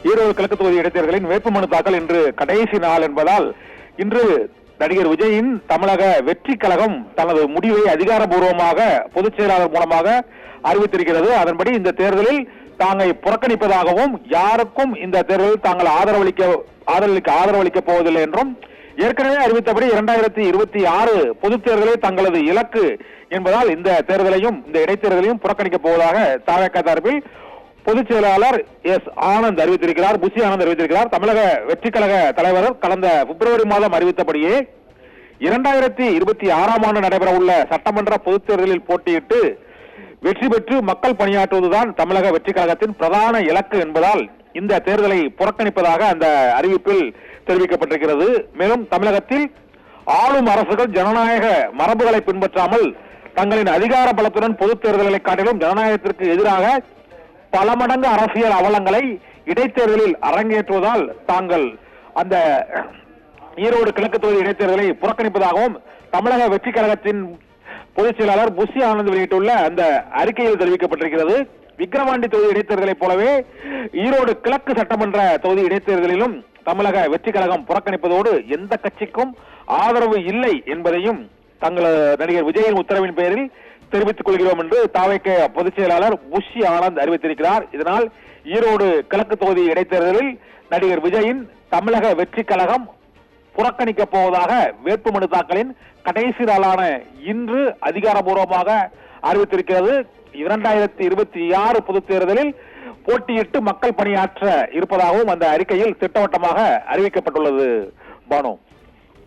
ஈரோடு கிழக்கு தொகுதி இடைத்தேர்தலின் வேட்புமனு தாக்கல் இன்று கடைசி நாள் என்பதால் இன்று நடிகர் விஜயின் தமிழக வெற்றி கழகம் தனது முடிவை அதிகாரப்பூர்வமாக பொதுச் செயலாளர் மூலமாக அறிவித்திருக்கிறது. அதன்படி இந்த தேர்தலில் தாங்கள் புறக்கணிப்பதாகவும் யாருக்கும் இந்த தேர்தலில் தாங்கள் ஆதரவளிக்க போவதில்லை என்றும் ஏற்கனவே அறிவித்தபடி 2026 பொதுத் தேர்தலே தங்களது இலக்கு என்பதால் இந்த தேர்தலையும் இந்த இடைத்தேர்தலையும் புறக்கணிக்கப் போவதாக தவேக தரப்பில் பொதுச் செயலாளர் ஆனந்த் அறிவித்திருக்கிறார். புஷி ஆனந்த் அறிவித்திருக்கிறார். தமிழக வெற்றி கழக தலைவர் கடந்த பிப்ரவரி மாதம் அறிவித்தபடியே 2026 ஆண்டு நடைபெற உள்ள சட்டமன்ற பொதுத் தேர்தலில் போட்டியிட்டு வெற்றி பெற்று மக்கள் பணியாற்றுவதுதான் தமிழக வெற்றி கழகத்தின் பிரதான இலக்கு என்பதால் இந்த தேர்தலை புறக்கணிப்பதாக அந்த அறிவிப்பில் தெரிவிக்கப்பட்டிருக்கிறது. மேலும் தமிழகத்தில் ஆளும் அரசுகள் ஜனநாயக மரபுகளை பின்பற்றாமல் தங்களின் அதிகார பலத்துடன் பொதுத் தேர்தல்களை காட்டிலும் ஜனநாயகத்திற்கு எதிராக பல மடங்கு அரசியல் அவலங்களை இடைத்தேர்தலில் அரங்கேற்றுவதால் தாங்கள் அந்த ஈரோடு கிழக்கு தொகுதி இடைத்தேர்தலை புறக்கணிப்பதாகவும் தமிழக வெற்றி கழகத்தின் பொதுச் செயலாளர் புஷி ஆனந்த் வெளியிட்டுள்ள அந்த அறிக்கையில் தெரிவிக்கப்பட்டிருக்கிறது. விக்கிரவாண்டி தொகுதி இடைத்தேர்தலைப் போலவே ஈரோடு கிழக்கு சட்டமன்ற தொகுதி இடைத்தேர்தலிலும் தமிழக வெற்றி கழகம் புறக்கணிப்பதோடு எந்த கட்சிக்கும் ஆதரவு இல்லை என்பதையும் தங்களது நடிகர் விஜயின் உத்தரவின் பெயரில் தெரிவித்துக் கொள்கிறோம் என்று தவேக பொதுச் செயலாளர் புஷி ஆனந்த் அறிவித்திருக்கிறார். இதனால் ஈரோடு கிழக்கு தொகுதி இடைத்தேர்தலில் நடிகர் விஜயின் தமிழக வெற்றி கழகம் புறக்கணிக்கப் போவதாக வேட்புமனு தாக்கலின் கடைசி நாளான இன்று அதிகாரப்பூர்வமாக அறிவித்திருக்கிறது. 2026 பொதுத் தேர்தலில் போட்டியிட்டு மக்கள் பணியாற்ற இருப்பதாகவும் அந்த அறிக்கையில் திட்டவட்டமாக அறிவிக்கப்பட்டுள்ளது. பானு.